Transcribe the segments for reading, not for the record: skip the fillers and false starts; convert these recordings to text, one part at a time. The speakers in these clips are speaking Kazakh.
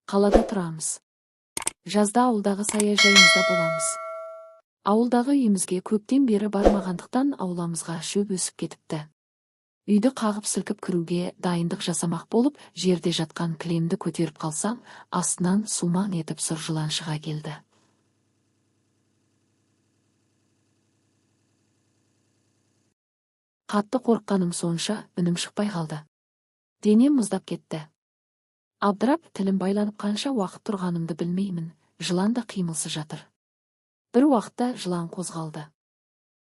Қалада тұрамыз. Жазда ауылдағы саяжайымызда боламыз. Ауылдағы үйімізге көптен бері бармағандықтан ауламызға шөп өсіп кетіпті. Үйді қағып сілкіп кіруге дайындық жасамақ болып, жерде жатқан кілемді көтеріп қалсам, астынан сумаң етіп сұр жылан шыға келді. Қатты қорыққаным сонша үнім шықпай қалды. Денем мұздап кетті. Абдырап, тілім байланып қанша уақыт тұрғанымды білмеймін, жылан да қимылсыз жатыр. Бір уақытта жылан қозғалды.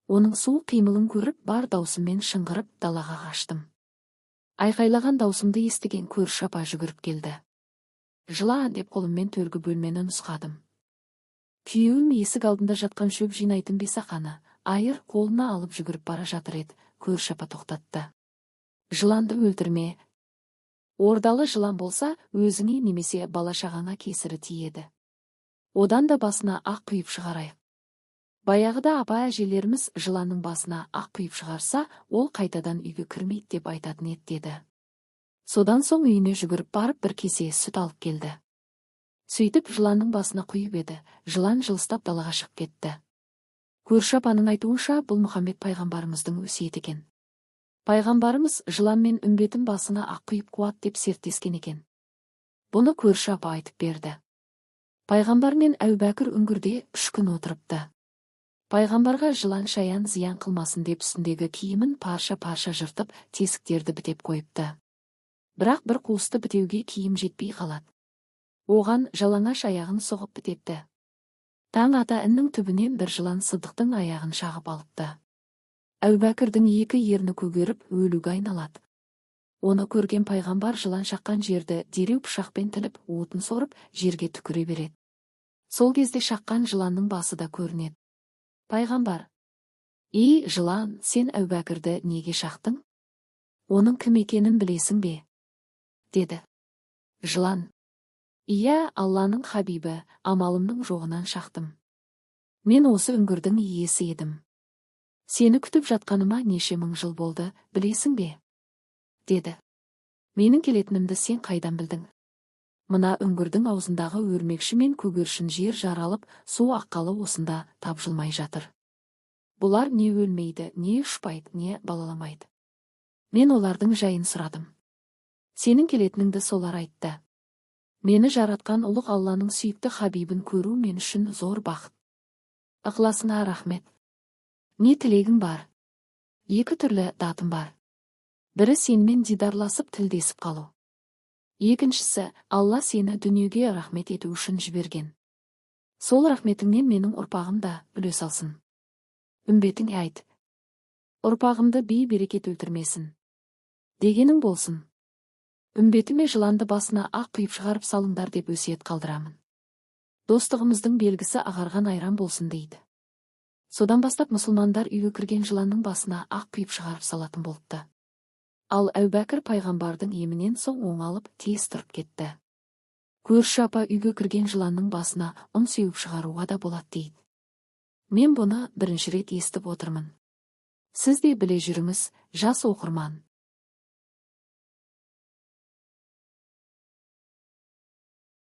Оның суық қимылын көріп, бар даусыммен шыңғырып далаға қаштым. Айқайлаған даусымды естіген көрші апа жүгіріп келді. Жылан деп қолыммен төргі бөлмені нұсқадым. Күйеуім есік алдында жатқан шөп жинайтын бесақаны, айыр қолына алып жүгіріп бара жатыр еді, көрші апа тоқтатты. Жыланды өлтірме. Ордалы жылан болса, өзіңе немесе бала-шағаңа кесірі тиеді. Одан да басына ақ құйып шығарайық. Баяғыда апа-әжелеріміз жыланның басына ақ құйып шығарса, ол қайтадан үйге кірмейді деп айтатын еді деді. Содан соң үйіне жүгіріп барып бір кесе сүт алып келді. Сөйтіп жыланның басына құйып еді, жылан жылыстап далаға шығып кетті. Көрші апаның айтуынша, бұл Мұхаммед пайғамбарымыздың өсиеті екен. Пайғамбарымыз жыланмен үмбетін басына ақ құйып қуат деп серттескен екен. Бұны көрші апа айтып берді. Пайғамбар мен Әбубәкір үңгірде 3 күн отырыпты. Пайғамбарға жылан шаян зиян қылмасын деп үстіндегі киімін парша-парша жыртып, тесіктерді бітеп қойыпты. Бірақ бір қуысты бітеуге киім жетпей қалады. Оған жалаңаш аяғын соғып бітепті. Таң ата іннің түбінен бір жылан Сыдықтың аяғын шағып алыпты. Әбубәкірдің 2 ерні көгеріп өлуге айналады. Оны көрген пайғамбар жылан шаққан жерді дереу пышақпен тіліп, отын сорып, жерге түкіре береді. Сол кезде шаққан жыланның басы да көрінеді. Пайғамбар: «Ей жылан, сен Әбубәкірді неге шақтың? Оның кім екенін білесің бе?» деді. Жылан: «Иә, Алланың хабибі, амалымның жоғынан шақтым. Мен осы үңгірдің иесі едім. Сені күтіп жатқаныма неше мың жыл болды, білесің бе?» деді. «Менің келетінімді сен қайдан білдің? Мына үңгірдің аузындағы өрмекші мен көгершін жер жаралып, су аққалы осында тапжылмай жатыр. Бұлар не өлмейді, не ұшпайды, не балаламайды. Мен олардың жайын сұрадым. Сенің келетініңді солар айтты. Мені жаратқан ұлық Алланың сүйікті хабибін көру мен үшін зор бақыт. Ықыласыңа рахмет. Не тілегің бар?» «2 түрлі датым бар. Бірі сенімен дидарласып тілдесіп қалу. Екіншісі, Алла сені дүниеге рахмет ету үшін жіберген. Сол рахметіңнен менің ұрпағым да үлес алсын. Үмбетіңе айт. Ұрпағымды бей-берекет өлтірмесін. Дегенің болсын. Үмбетіме жыланды басына ақ құйып шығарып салыңдар деп өсиет қалдырамын. Достығымыздың белгісі ағарған айран болсын» дейді. Содан бастап мұсылмандар үйге кірген жыланның басына ақ құйып шығарып салатын болыпты. Ал Әбубәкір пайғамбардың емінен соң оңалып, тез тұрып кетті. Көрші апа үйге кірген жыланның басына ұн сеуіп шығаруға да болады дейді. Мен бұны бірінші рет естіп отырмын. Сіз де біле жүріңіз, жас оқырман.